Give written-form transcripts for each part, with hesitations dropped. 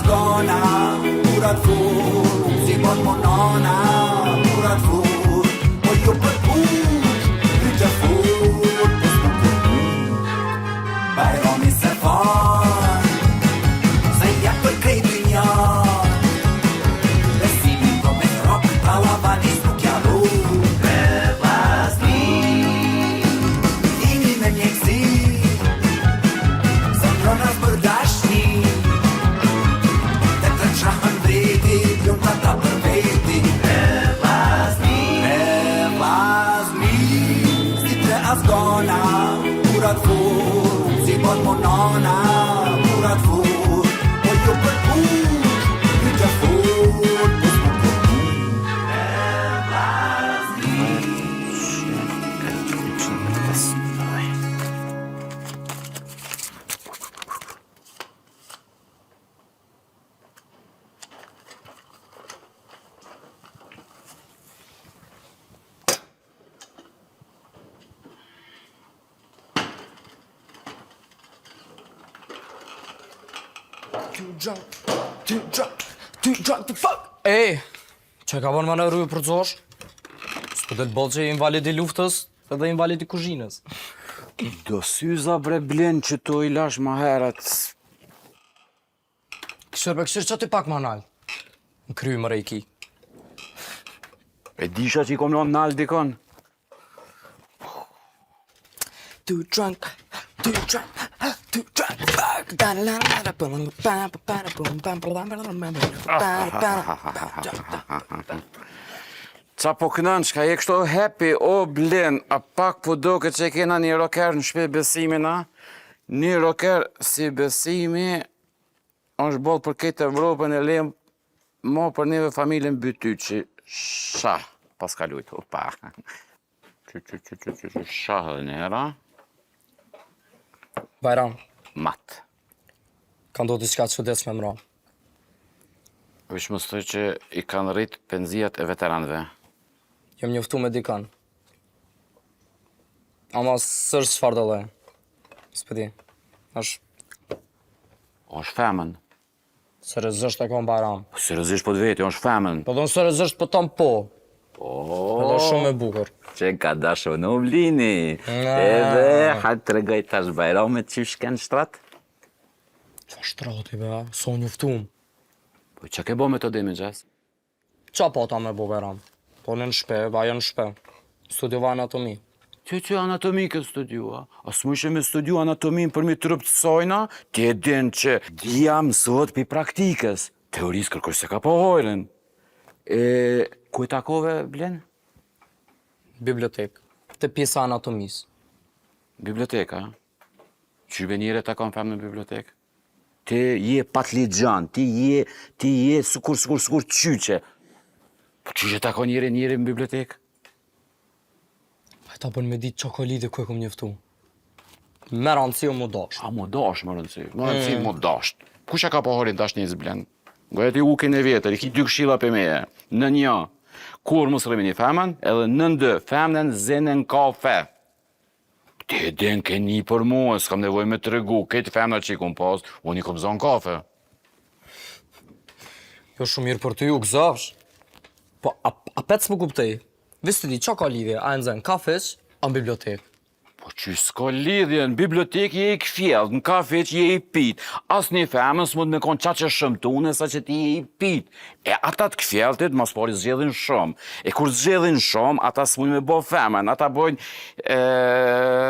zgona, kurat fur, si bon monona, kurat fur, po jo për punë, kryqë fur, po s'pu për punë. Bajrami se fan, se jep për krejt dynjan, besimin po me rok, pallavanis nuk jaru. Me vlasni, imi me mjekësi, se pronas për dashni, te të qahën vreti, lun tata për veti. Me vlasni, si tre azgona, kurat fur, si bon monona, kurat fur, po jo për punë, kryqë fur, po s'pu për punë. Me vlasni. Too drunk to fuck. Ej, që ka bërë më në rrujë për cosh? S'po të bëllë që invalid i luftës edhe invalid i kuzhinës. Do syza bre blen që to i lash ma herët. Këshër që ty pak më nalë. Në kryu më rejki. E disha që i kom lon nalë dikon. Too drunk, fuck. Qa po kënën, shka je kështu happy, o blen, a pak po do këtë që kena një rocker në shpe besimin, a? Një rocker si besimi, është bolë për këtë Evropën e lem, mo për neve familjen Bytyçi, shah, pas ka lujtu, pa. Shah dhe njera. Bajram, Mat. ka ndodhë diçka të çuditës me mra. Vish më stoj që i kanë rrit penzijat e veteranëve. Jem njoftu me dikan. Ama sërë çfarë do lloj. S'pedi. Është femën. Seriozisht e kom Bajram. Seriozisht po të veti, është femën. Po don seriozisht po tom po. Edhe shumë e bukur. Që ka dashu në blini. Edhe, hajtë të regoj tash Bajramit që shken shtrat. Qa shtrati be, so njoftum. Po që ke bo me të dimi gjas? Qa po ta me bo Bajram? Po në shpe, baja në shpe. Studiova anatomi. Që anatomi këtë studiua? As më ishe me studiu anatomin për mi trup të sojna, ti e din që jam sot pi praktikës. Teorisë kërkoj se ka po hojren. Ku e takove, Blen? Bibliotek. Te pjesa anatomisë. Biblioteka? Qybe njëre takon fem në bibliotek? Ti je patligjan, ti je sukur qyqe. Po qyqe takon njëre në bibliotek? Ta bën me ditë çokolide ku e kom njoftu. Me rëndësi o mu dasht. A mu dasht më rëndësi? Më rëndësi mu dasht. Kusha ka pohorin dash njëzë Blen? Gojet i ukin e vjetër, i ki 2 këshilla për meje. Në 1, kur mos rëmi një femën, edhe në 2, femën zinën kafe. Ti e din ke një për mua, s'kam nevoj me të regu, këtë femëna që i kom pas, unë i kom zonë kafe. Jo shumë mirë për të ju, gëzavsh. Po, a pec më kuptej? Visë të di, qa ka lidhje, a në zënë kafes, a në bibliotek? Po që s'ka lidhje, në bibliotek je i këfjell, në kafe që je i pit. As një femën s'mund me konë qa që shëmtune, sa që ti je i pit. E ata të këfjelltit, mas pari zgjedhin shumë. E kur zgjedhin shumë, ata s'mund me bo femën, ata bojnë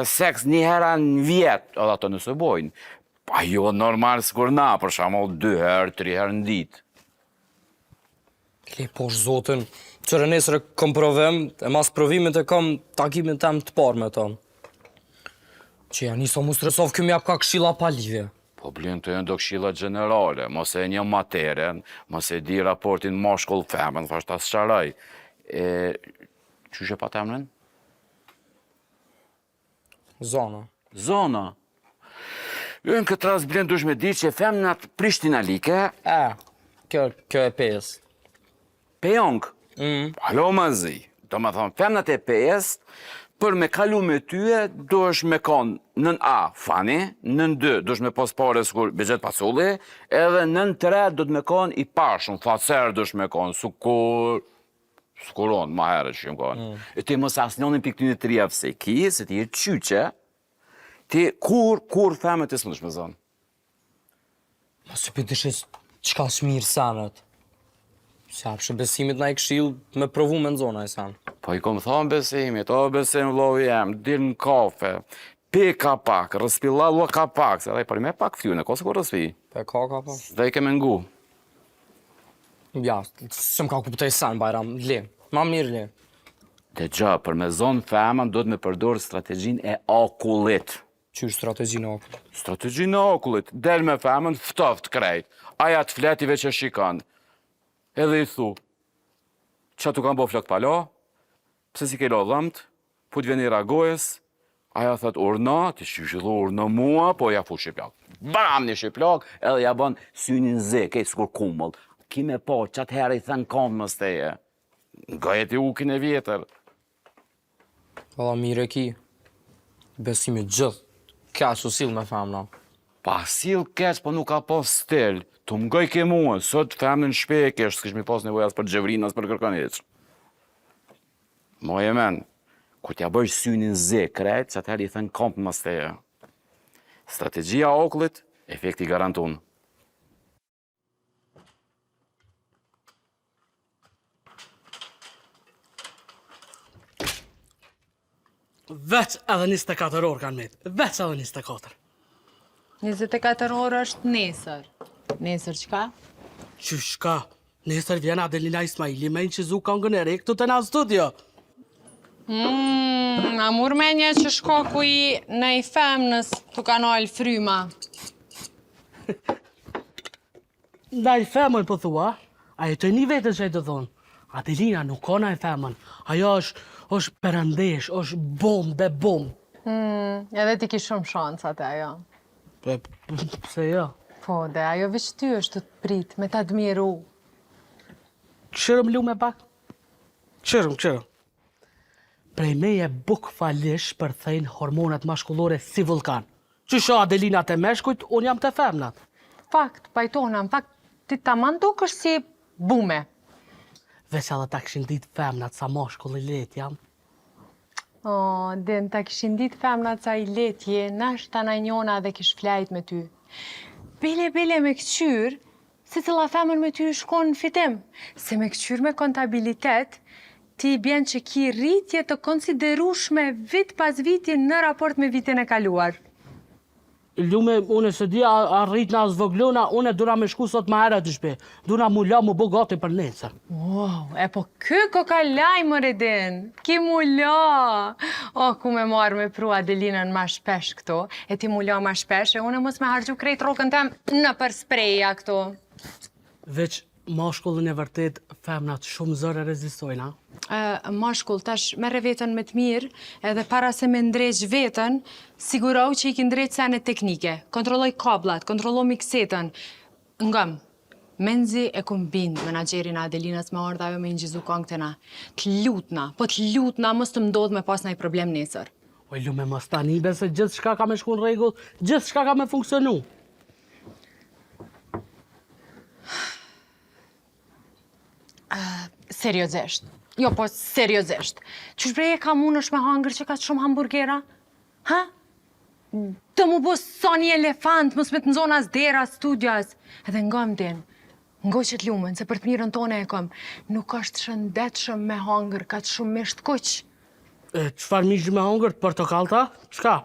seks një hera në vjetë, edhe ato nëse bojnë. Pa jo normal s'kur na, për shamoll 2 herë, 3 herë në ditë. Le posh zotin, qëre nesër e kom provim, e mas provimit e kom takimin tem të parë me tonë. Që ja niso mu stresov këmë jap ka këshilla pa lidhje. Po Blen të do këshilla generale, mos e një materen, mos e di raportin mashkull-femën, thasht as qaraj. Qyshe pa temren? Zona. Zona. Në këtë ras Blen dush me di që femnat prishtinalike... Kjo e pes. Pejong? Halo më zi. Do më thonë, femnat e pes për me kalu me tyje, do është me konë nën A, fani, nën 2, do është me pos pare s'kur begjet pasulli, edhe nën 3 do të me konë i pashun, facer do është me konë, sukuron, ma herë që jem konë. E ti mos asnjonin për këtyne 3 se ki, se ti e qyqe, ti kur femet e s'mëndesh me zonë? Ma se për dëshës qka shmirë sanët. Se apshë besimit na i këshill me provu me në zona e sanë. Po i kom thonë besimit, o besim vllau jem, dil në kafe, pi ka pak, rëspilla ka pak, se edhe për me pak flyune, ko se kur rëspi? Pe ka po. Dhe i keme ngu. Ja, se më ka kuptoj sanë, Bajram, le. Ma mirë le. Dhe gjë, për me zonë femën do të me përdorë strategjin e akullit. Qysh strategjinë e okullit? Strategjin e akullit, del me femën, ftoft krejt, aja të fletive që shikon. Edhe i thu, që tu kam bo flok palo, pse si ke lo dhëmt, po të vjen i ragojës, aja thët urna, ti shqyshillu urna mua, po ja fu shqiplak. Bam një shqiplak, edhe ja bën synin zë, kejtë s'kur kumëll. Kime po, qatë herë i thënë komë më steje. Nga jeti ukin e vjetër. Valla mire ki. Besimi gjithë. Ka që sill me femna. Pa sill keq, po nuk ka pas stil. Tu mgoj ke mua, sot femnën shpe e kesh, s'kish mi pas nevoj as për gjevrin, as për kërkanic. Moje men, ku t'ja bëjsh synin zë krejt, që atëherë i thënë kompë më steje. Strategjia okullit, efekti garantun. Veç edhe 24 orë kanë met. Veç edhe 24. 24 orë është nesër. Nesër qka? Qysh ka? Nesër vjen Adelina Ismaili me në qizu këngën e re këtu të na studio. A mur me një që shko ku i në i femnës të kanal fryma. Ndaj femën po thua, a e të një vetën që e të thonë. Adelina nuk ka na e femën. Ajo është përëndesh, është bombe. Edhe ti ki shumë shansat e ajo. Pse jo? Po, dhe ajo veç ty është të prit, me të admiru. Qërëm lu me pak? Qërëm. Prej meje buk falish për thejnë hormonat mashkullore si vulkan. Që sho Adelina të meshkujt, unë jam të femnat. Fakt, pajtona, në fakt, ti ta manduk është si bume. Veç edhe ta këshin dit femnat sa mashkull i let jam. O, den, ta kishin dit femnat sa i letje, nash ta na njona dhe kish flajt me ty. Bile me këqyr, se cila femën me ty shkon në fitim. Se me këqyr me kontabilitet, ti bjen që ki rritje të konsiderushme vit pas viti në raport me vitin e kaluar. Lume, une se di a rrit nga zvoglona, une dura me shku sot ma herë të shpe. Dura mu la mu bo gati për nesër. Wow, e po kë ko ka laj më redin, ki mu la. O, ku me marrë me pru Adelinën ma shpesh këto, e ti mu la ma shpesh, e une mos me hargju krejt rokën tem në për spreja këto. Veç mashkullin e vërtet, femnat shumë zërë rezistojnë, Mashkull, tash merre vetën me të mirë, edhe para se me ndreq vetën, sigurau që i ki ndreq senet teknike, kontrolloj kablat, kontrolloj miksetën. Ngëm, menzi e kum bind menaxherin e Adelinës me ardha ajo me ingjizu këngëtena. Të lutna, mos të mdodh me pas naj problem nesër. Oj, lume mos tani se gjithë shka ka me shku në regull, gjithë shka ka me funksionu. Seriozisht. Jo, po seriozisht. Qysh breje ka mund është me hangër që ka të shumë hamburgera? Ha? Të mu bo sa një elefant, mos me të nëzona as dera, studias. Edhe ngëm din, ngoqet lumën, se për të mirën tone e kom, nuk është shëndetshëm me hangër, ka të shumë misht kuq. Qfar mishë me hangër, portokalta? Shka?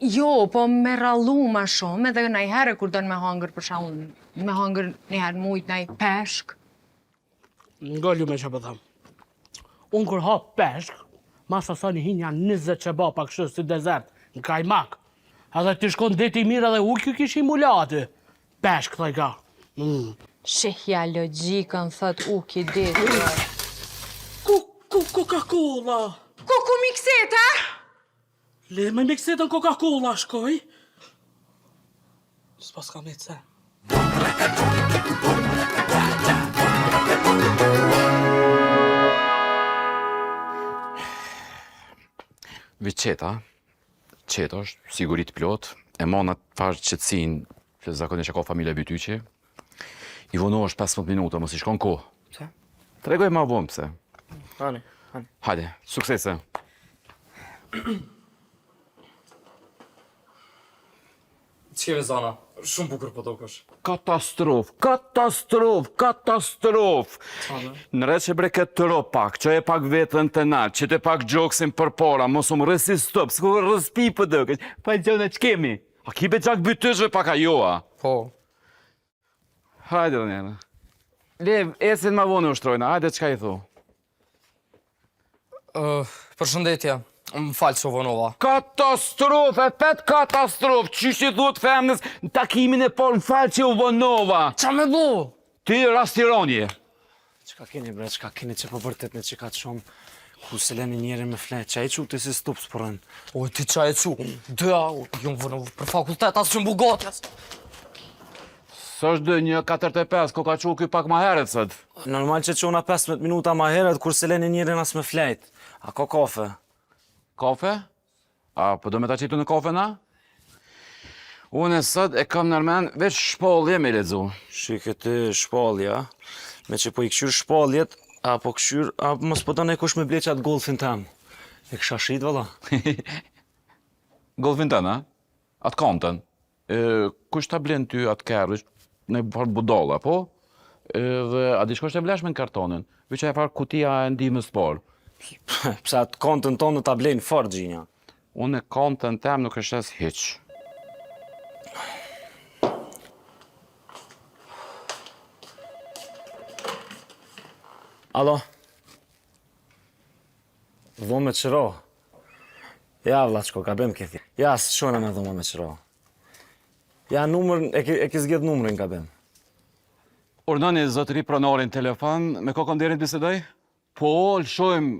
Jo, po me rallu ma shumë, edhe najherë kur dënë me hangër, për shaunë, me hangër njëherë mujt, naj peshk. Nga lume që pëtham. Unë kur hap peshk, masa sa një hinja 20 qebapa kështu si desert, në kajmak. Edhe ti shkon deti mirë edhe ujkë kish i mula aty. Peshk, thaj ka. Shihja logjikën, thot uki deti. Coca-Cola. Ku mikseta? Le me miksetën Coca-Cola shkoj. S'pas ka me të se. Viqeta, qeto është, sigurit plot, e monat farë qëtsin, që zakonisht e ka familja bytyqe, i vono është 15 minuta, mos i shkon ko. Pse? Tregoj ma vonë pse. Hani. Hajde, suksese. Qeve zana, shumë bukur po tokësh. Katastrof. Në rreth që bre këtë të ro pak, që e pak vetën të natë, që të pak gjoksin për pora, mos më rësi stop, s'ku rëspi për dëkës, pa në gjone që kemi. A kibe gjak bytyshve pak a joa. Po. Hajde, Daniela. Lev, esin ma vonë ushtrojna, hajde qka i thu. Përshëndetje, më falë që vonova. Katastrofë, e pet katastrofë, që që thot femnës në takimin e por më falë që u vonova. Qa me bu? Ty rastironje. Qka keni bre, qka keni që po vërtet në që ka të shumë ku se leni njeri me fletë, që a i që të si stup së përën. O, ti qa e cu? Dëja, jom vonova për fakultet, asë që më bugotjas. Së është dë një 45, ko ka që ky pak ma heret sët. Normal që qona 15 minuta ma heret, kur se leni njeri as me fletë. A ko kafe? Kafe? A, po do me ta qitu në kafe na? Unë e sët e kam nërmen veç shpallje me ledzu. Shi këti shpallja, me që po i këshyr shpalljet, apo këshyr, apo mos po të ne kush me ble qatë golfin tem. E kësha shit, valla. Golfin të na? Atë kamëtën. Kush ta blen ty atë kërë, në farë budalla, po? Dhe a di shko është e bleshme në kartonin? Vyqa e farë kutia e ndimës parë. Pse atë kontën tonë ta blejnë fort, gjinja. Unë e kontën tem nuk është as hiq. Alo? Dhomë me qëro? Ja, vla, qko, ka bem këthi. Ja, së shona me dhoma me qëro. Ja, numër, e ki zgjedh numërin ka bem. Urnoni zotëri pronorin telefon, me kokon derin bisedoj? Po, lëshojmë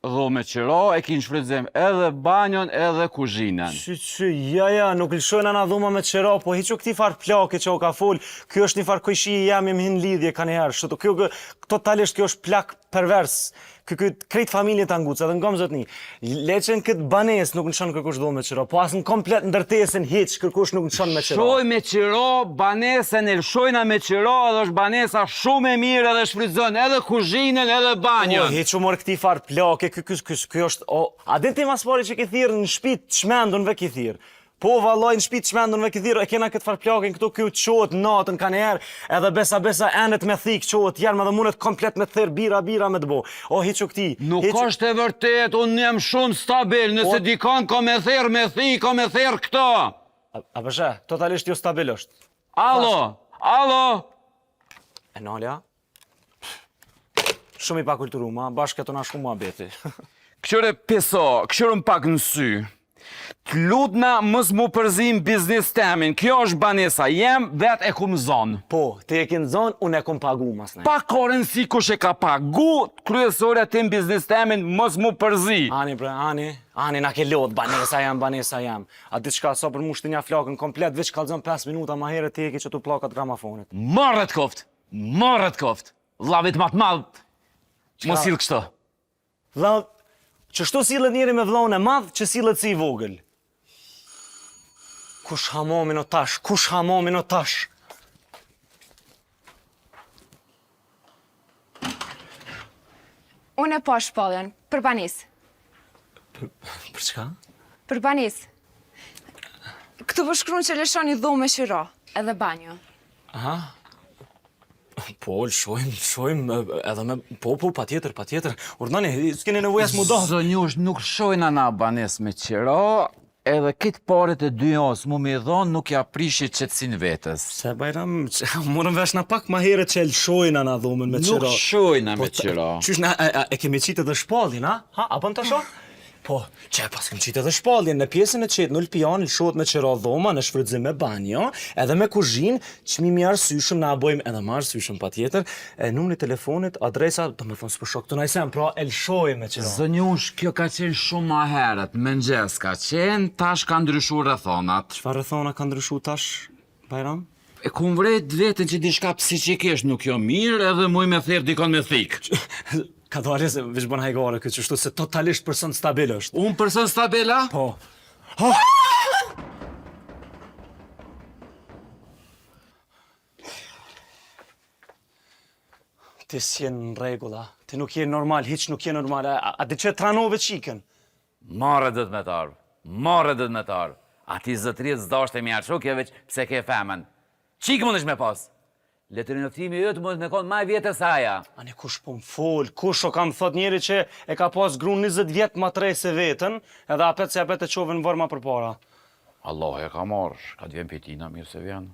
dhome qëro, e kin shfrytëzim edhe banjon edhe kuzhinën. Ja, nuk lëshojnë ana dhoma me qëro, po hiqo këti farë plake që o ka full, kjo është një farë kojshi i jam hin lidhje ka njëherë, shëto, kjo totalisht kjo është plak pervers, kjo krejt familje të anguca, dhe ngom zotni, leqen këtë banes nuk nëshon kërkush dhome me qëro, po asë në komplet ndërtesin hiq, kërkush nuk nëshon me qëro. Shoj me qëro, banesën e lëshojna me qëro, edhe është banesa shumë e mirë edhe shfrytëzon edhe kuzhinën edhe banjon. O, hiq u morë këti farë plake, kjo është, a din ti mas pari që ki thirë në shpit çmendunve ki thirë. Po, vallaj, në shpit çmendunve ki thirë, e kena këtë farë plaken këtu kjo qohet natën ka njerë, edhe besa enet me thik qohet, jermë edhe mundet komplet me thirë, bira me të bo. O, hiq u këti. Nuk është e vërtet, unë jam shumë stabil, nëse dikon ka me thirë me thik, ka me thirë këto. A përshë, totalisht jo stabil është. Alo. E nalja? Shumë i pa kulturu, ma bashkë këto na shku mua beti. Këshore piso, këshore më pak në sy. Të lutna mës mu përzim biznis temin, kjo është banesa, jem vet e kum zonë. Po, ti e kin zonë, unë e kum pagu mas ne. Pa koren si kush e ka pagu, kryesorja tim biznis temin mës mu përzi. Ani bre, ani na ke lot, banesa jam. A di qka sa për mu shtinja flakën komplet, veç kalzon 5 minuta ma herë ti e ki që tu plakat gramafonit. Marrët koft, lavit matë madhë, mos silë kështo. Vlla, qështu sillet njeri me vllahun e madh që sillet si i vogël. Kush hamomin o tash? Unë e po shpalljen, për banis. Për çka? Për banis. Këtu po shkruan që lëshoni dhumë me qëro, edhe banjo. Aha. Po, lëshojmë, edhe me... Po, patjetër. Urdhani, s'keni nevojë as mu do. Zonjush, nuk shojna na banes me qëro, edhe këtë paret e dy os mu me dhonë nuk ja prishi qetsin vetës. Se Bajram, morëm vesh na pak ma herët që lëshojna na dhomën me qëro. Nuk shojna me qëro. Qysh na, e kemi qitë edhe shpallin, ha? Ha, apo në të shoh? Po, që pas kem qitë edhe shpallin, në pjesën e qetë në lpion, lëshot me qëro dhoma, në shfrytëzim me banjo, edhe me kuzhinë, çmimi arsyeshëm na bojmë edhe më arsyeshëm patjetër, numri telefonit, adresa, do me thonë s'po shoh këtu na i sem, pra e lëshoj me qëro. Zonjush, kjo ka qenë shumë ma herët, mëngjes ka qenë, tash ka ndryshu rrethonat. Çfarë rrethona ka ndryshu tash, Bajram? E kum vret vetën që diçka psiqikisht nuk jo mirë, edhe muj me thirr dikon me thik. Ka dalë se veç bën hajgare këtë qështu se totalisht person stabil është. Unë person stabila? Po. Ti s'je në rregull, a? Ti nuk je normal, hiç nuk je normal. A di që tranove qiken? Marrë dhët me tarë. Marrë dhët me tarë. A ti zëtërit zdashtë e mjarë shukje veç pse ke femen. Qikë mund është me pas? Letërinoftimi jëtë mund me konë maj vjetë e saja. Ani kush po m'fol, kush o kam thot njeri që e ka pas grun 20 vjet ma trej se vetën, edhe apet se apet e qove në vërma për para. Allah e ka marrë, ka t'vjen pitina, mirë se vjen.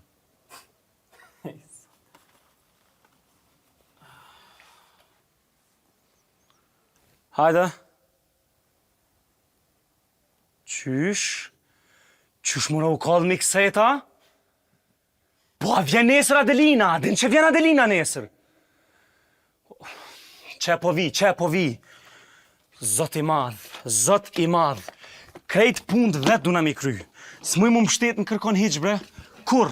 Hajde. Qysh? Qysh mora u kallë mikseta? Po, a vjen nesër Adelina, din që vjen Adelina nesër. Qe po vi. Zot i madh. Krejt punët vetë du na mi kry. S'muj mu mështet në kërkon hiq, bre. Kur?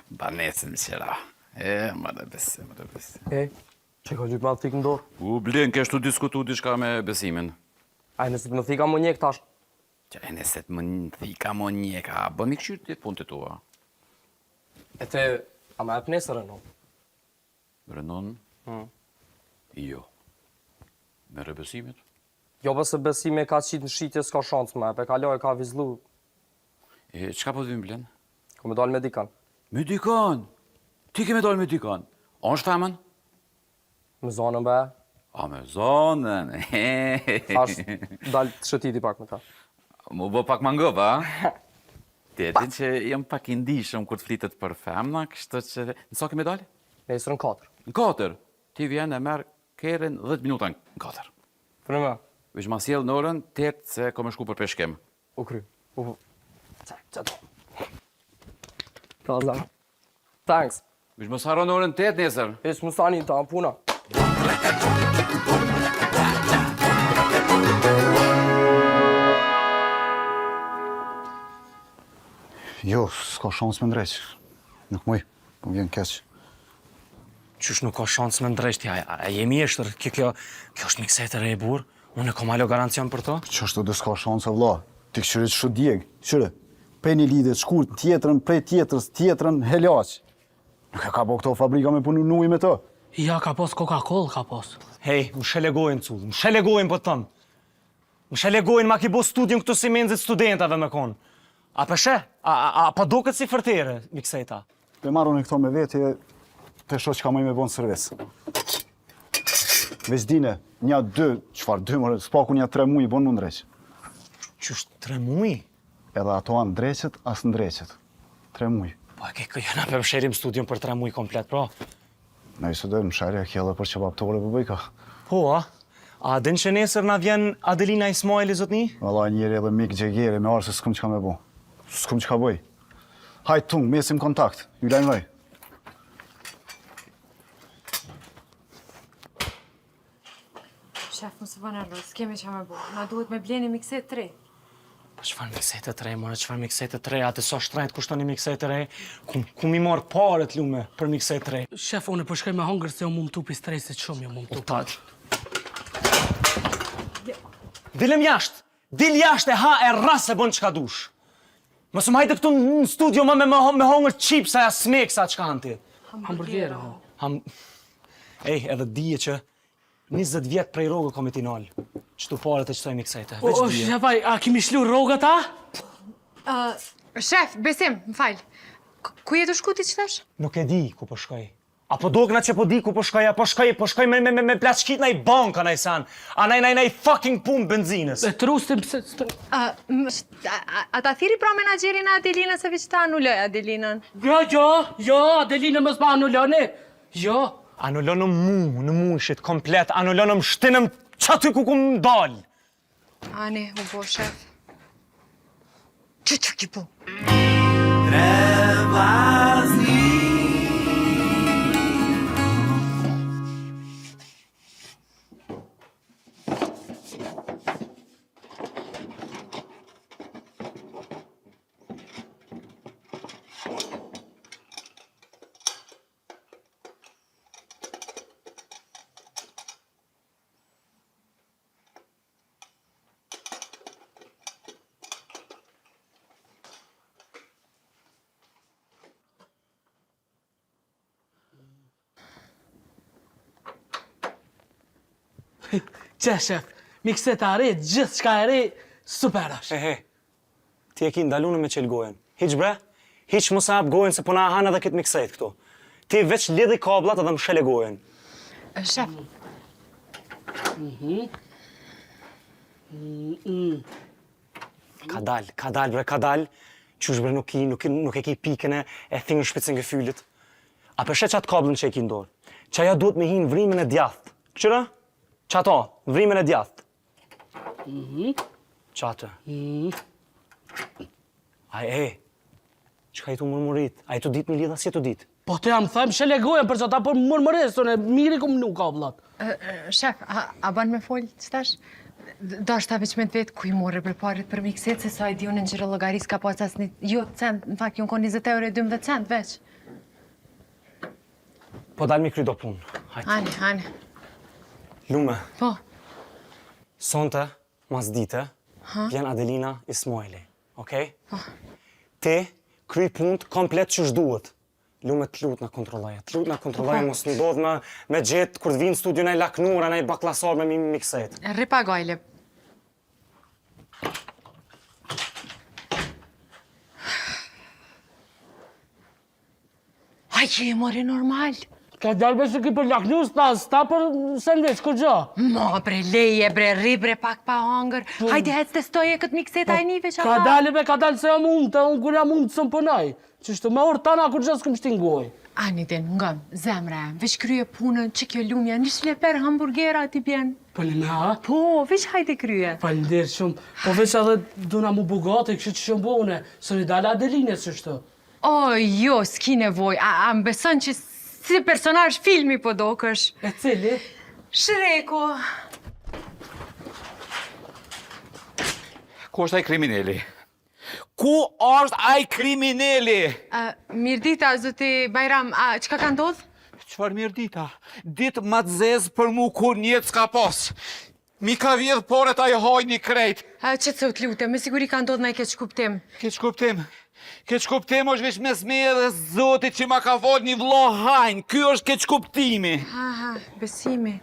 Banesën më qera. Më dhe besi. Që ka gjyp ma të thikë në dorë? U blen, keshtu diskutu diçka me besimin. Aj, nëse të më thika më njek tash. Që e nëse të më thika mo njeka, bën mi këshyrë të punë të tua. E te, a ma e për nesër e no? Renon? Jo. Me rebesimit? Jo pëse besime ka qitë në shqitje s'ka shansë me, pe kaloj e ka vizlu. Qka po të vim blen? Ko me dalë me dikan. Me dikan? Ti ke me dalë me dikan? A është femen? Me zonën be. A me zonën? Thash, dalë të shëtiti pak me ta. Mu bo pak mangëp, a? Ti e din që jam pak i ndishëm kur të flitet për femna, kështë që... Nësa ke me dalë? Nesër në 4. Në 4. Ti vjen e merë keren 10 minuta në 4. Për me. Vish ma sjell në orën 8 se ko me shku për peshkem. U kry. Qa do. Kaza. Thanks. Vish mos haro në orën 8 nesër. Hiç më sani ta puna. Jo, s'ka shans me ndreq. Nuk muj, po vjen keq. Qysh nuk ka shansë me ndrejshtja, a jemi eshtër, kjo është miksetë e burë, unë e kom alo garancion për to? Qështu dhe s'ka shanse, vlla. Ti këshyre që shu djeg, qyre. Prej një lidhje të shkurt, tjetrën, prej tjetrës, tjetrën, helaq. Nuk e ka po këto fabrika me punu nuj me të. Ja, ka pos Coca-Cola, ka pos. Hej, më shelegojnë, cullë, më shelegojnë po të tëmë. Më shelegojnë ma ki bo studion këtu si menzit studentave me konë. A përshe? A pa do këtë si fërtere, mikseta? Pe marrën e këto me vetje, të shoh që ka mëj me bonë servis. Veç dine, nja 2, qfar 2 mërë, s'paku nja 3 muj i bonë më ndreq. Qysh 3 muj? Edhe ato anë ndreqet, as ndreqet. 3 muj. Po e ke jona për msherim studion për 3 muj komplet, pra. Në i së dhe msherja kjellë për që baptore për bëjka. Po, a din që nesër na vjen Adelina Ismaili, zotni? Valla njeri edhe mik gjegjeri me arë se s'kum që ka me bo. S'kum që ka bëj. Hajt tung, mesim kontakt, ju lajnë vaj. Shef, mos u bën nervoz, s'kemi çfarë me bo. Na duhet me bleni mikset 3. Çfarë miksete të re, more, çfarë miksete të re, atë sa shtrejt kushton një mikset të re, ku mi marr paret lume për mikset të re. Shef, unë po shkoj me hongër se unë më tupi stresit shumë, më tupi. Dilem jashtë, dil jashtë e ha e rras e bën çka dush. Mos më hajde këtu në studio me hongër chipsa, smeksa, çka han ti. Hamburgera. Ej, edhe dije që 20 vjet prej rrogë kom e tinal. Qëtu paret e qëtoj miksete. O, shefaj, a kimi shlu rrogët, a? Shef, besim, më fal. Ku je të shku ti që thash? Nuk e di ku po shkoj. Apo dogna që po di ku po shkoj, po shkoj me plaçkit na i banka na i san. A na i fucking pun benzinës. E trustim se... A ta thiri pra menaxherin e Adelinës se veç ta anuloj Adelinën? Jo, Adelina mos ma anulloni. Jo. Anullonëm në shit komplet, anullonëm shtinëm qaty ku kum dal. Ani, u bo shef. Që të ki po? Që, shef, mikseta e re, gjithë shka e re, super është. He, ti e ki ndalune me qelë gojen. Hiq bre, hiq mos e hap gojen se po na hanë edhe këtë mikset këtu. Ti veç lidhi kablat edhe më shele gojen. Shef, Ka dal bre, ka dal. Qysh bre nuk e ki pikën e thingë shpicën gëfylit. A përshet qatë kablën që e ki ndorë. Qaja duhet me hinë vrimin e djathë. Qëra? Qato, vrimin e djathë. Qatë. Qëka i tu murmurit? A i tu dit me lidha si e tu dit? Po të jam thajmë shele gojen për që ta për mërmëres, të ne miri kom nuk kablat. shef, a ban me folë qëtash? Do është ta veç me të vetë ku i morë për parit për mikset, se sa i dion në gjërë logaris ka pas asni, jo cent, në fakt, jonë kon 20 euro e 12 cent veç. Po dal mi kry do punë. Hajde. Hani. Lume, Po, sonte, mas dite, vjen Adelina Ismaili, okej? Ti kry punët komplet që shduhet. Lume, t'lut na kontrolloje, mos në dodh me gjetë kur të vinë studion e laknura, në i baklasor me mikset. ripa gajle. Aj, je mori normal. Ka dalbe se ki për laknus, sta për sandwich, kur gjo? Ma bre, leje bre, ri bre pak pa hangër. Hajde hec testoje këtë mikset a e nive që Ka dalë se jam unë, të unë kur jam unë të sëm pënaj. Qështu me orë tana kur gjë s'këm shtingoj. Ani den, ngam, zemra em, veç krye punën që kjo lumja, një shleper hamburgera ti bjen. Po në me ha? Po, veç hajde krye. Falinderit shumë. Po veç edhe duna mu bugate, kështë që shumë bone, së një dalë Adeline që shto. O, jo, s'ki nevoj, a më beson që si personazh filmi po dokësh. E cili? Shreko. Ku është ai kriminali? Ku është ai kriminali? Mirdita, zoti Bajram, çka ka ndodh? Qëfar mirë dita? Ditë ma të zezë për mu kur njetë s'ka pos. Mi ka vjedh poret a i hojni krejt. Që të lutem, me siguri ka ndodh në i keq kuptim. Keq kuptim është veç mes me dhe zotit që ma ka vol një vlo hajnë. Ky është keq kuptimi. Besimi.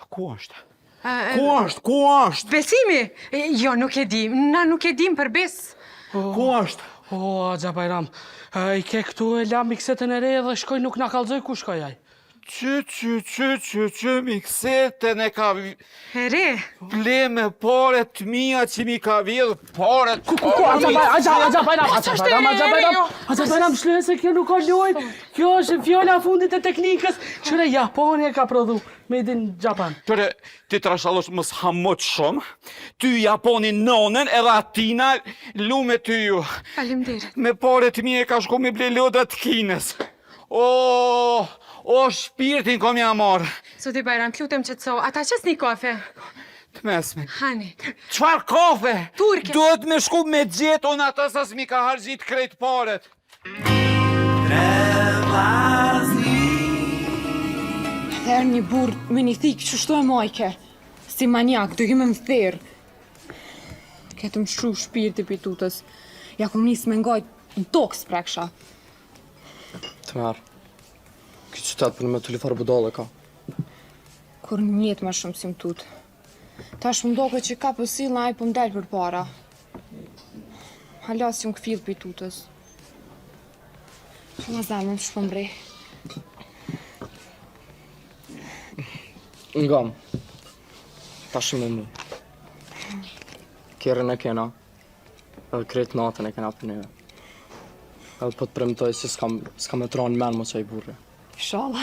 Ku është? Ku është? Besimi? Jo, nuk e dim, na nuk e dim për bes. Ku është? O, Agja Bajram, i ke këtu e la miksetën e re dhe shkoj nuk na kalzoj ku shkoj aj. Miksetën e ka Here, bleme pare të mija që mi ka vjedh pare të... Agja Bajram, shlë se kjo nuk ka lojt. Kjo është fjolla fundit e teknikës. Qëre Japoni e ka prodhu, made in Japan. Qëre, ti trashallosh mës hamot shumë, ty Japoni nonën edhe atina lume ty ju. faleminderit. Me pare të mija ka shku me ble lodrat Kinës. O, shpirtin kom ja marë. Zoti Bajram, lutem qetëso, ata qes një kafe. Të mesme. Hani. Qfar kafe? Turke. Duhet me shku me gjetë unë ata sa s'mi ka hargjit krejt paret. Her një burë me një thikë që shtu e majke. Si maniak, do jeme më therë. Ketë më shru shpirti për tutës. Ja kom njësë me ngajt në tokë s'preksha. Të merë. Këtë qëtet për në me të lifar budale ka. Kur njëtë ma shumë si më tutë. Ta është më doke që ka pësil në ajë për mdelë për para. Hala si më këfil për tutës. Ma zemë më shpëm brej. Ngam. Ta shumë mu. Kjerën e kena. Edhe kretë natën e kena për njëve. Edhe po të premtoj se s'ka me tronë men mo që i burre. Shala.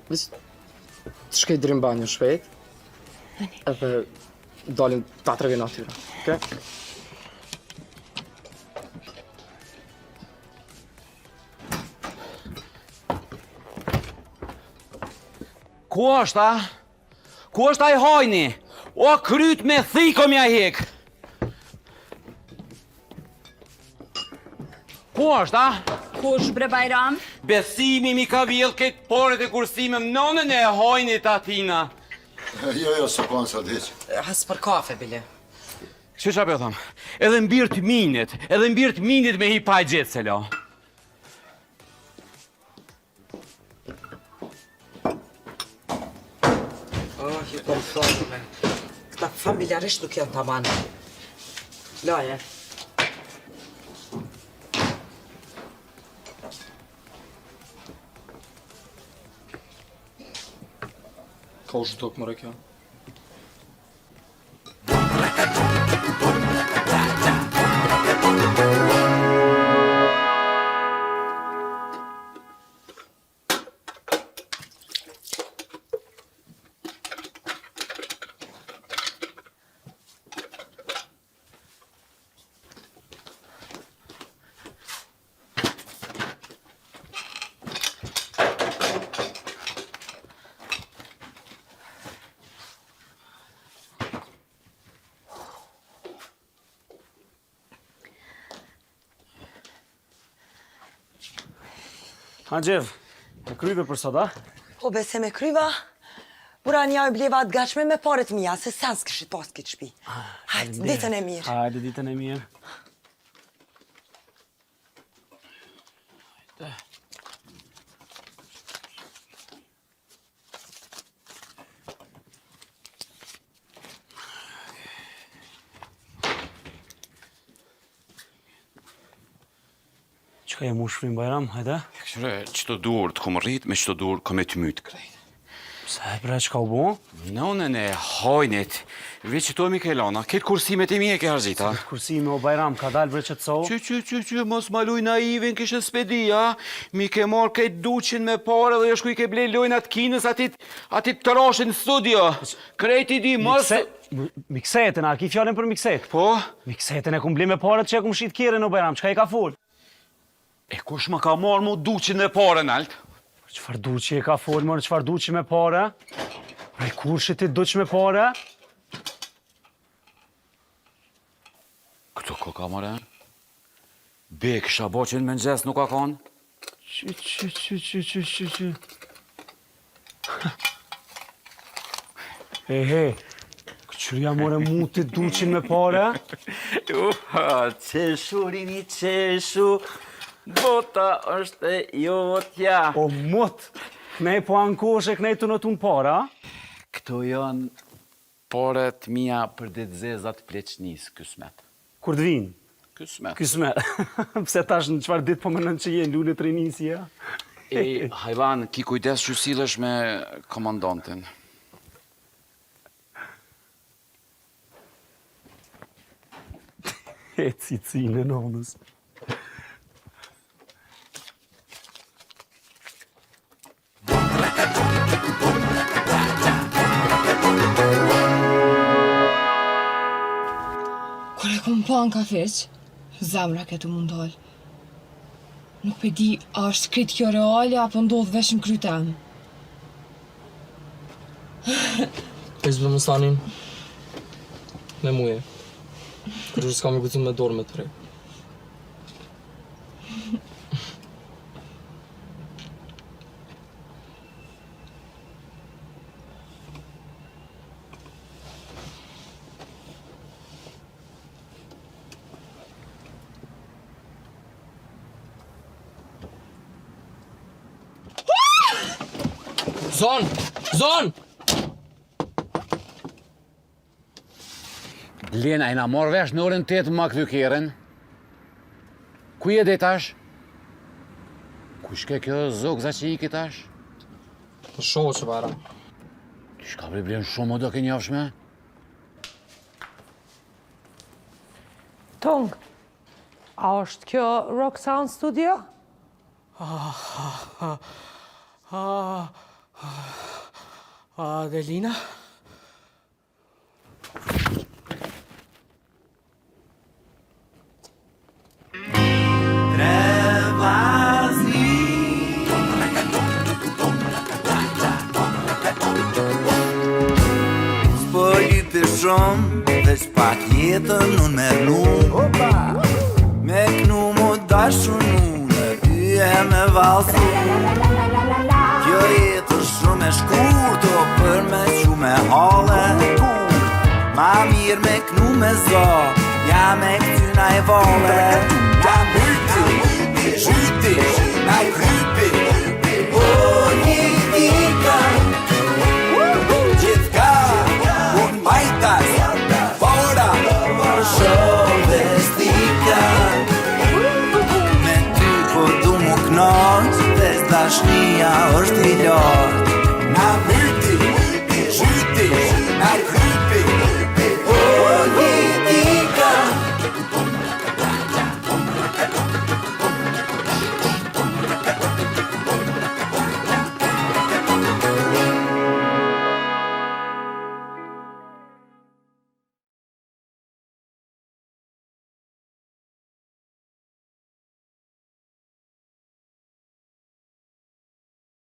Vis, të shkej drim banjë shpejt. Edhe dalin ta treve natyra. Okej? Ku është, a? Ku është a i hojni? O, kryt me thiko mja hek. Ku është, a? Kush bre Bajram? Besimi mi ka vjedh këtë poret e kursimem nonën e hojnit atina. Jo, se konë sa diq. Has për kafe, bile. Që qa për thëmë? Edhe mbirt minit me hi pa i gjithë se lo. shkojme. Këta familjarisht nuk janë taman. Laje. Ka u zhdok mëre kjo. Ha, Gjev, e kryve për sot, a? Po bese me kryva, bura nja u bleva të gatshme me paret mija, se sen s'kishit pas këtë shpi. Hajtë, ditën e mirë. Hajde, ditën e mirë. Qëka e mu shfrim Bajram, hajde? Këshire, qëto dur të kom rrit, me qëto dur kom e të mytë krejt. Pse, bre, qëka u bo? Nonën e hojnit, veç qëto Mikelona, këtë kursimet e mi e ke arzita. Kursime o Bajram, ka dalë bre që të sohë? Që, mos maluj naivin kishë spedi, a? Mi ke marrë këtë duqin me pare dhe shku i ke blej lojnë atë kinës atit të rashin në studio. Krejti di, mos... Miksetën, a ki fjallin për mikset? Po? Miksetën e kum blej me pare që e kum shit kjerën o Bajram, qëka i ka full? E kush më ka marrë mu duqin me pare, nalt? Qëfar duqi e ka full, mërë, qëfar duqi me pare? Prej kur që ti duq me pare? Këto ko ka mëre? Be, kësha bo që në mëngjes nuk ka kanë? Që. He, këqyria more mu ti duqin me pare? Qeshurini qeshu, bota është e jotja. O mut, knej po ankoshe, knej të në tunë para? Këto janë paret mija për ditë zezat pleqnis, kësmet. Kur të vinë? Kësmet. Kësmet. Pse tash në qëfar ditë po më nënë që jenë lullet rinisja? E, hajvan, ki kujdes që silesh me komandantin. E cicine nonës. Kur e kom pa në kafeq, zemra këtë mundol. Nuk pe di, a është skrit kjo reale, apo ndodh vesh në krytem. Pezbe më stanin me muje. Kërë s'ka me këtu me dorë me të rej. Zon! Zon! Lena, i na morë vesh në orën 8 ma këtë kjerën. Ku je dhe tash? Ku shke kjo zogza që i tash? Në shohë që para. Ti shka blen shumë o do ke njafshme? Tung, a është kjo Rock Sound Studio? Adelina? Shumë, veç pak jetën unë me rnu Me knu mu dashu në yje me valsu Kjo jetë shumë e shkurto për me që me hale Ma mirë me knu me zo, ja me këtyna e vole Ja myti, qyti, na krypi O një tika, gjithka Shpia është i lartë. Na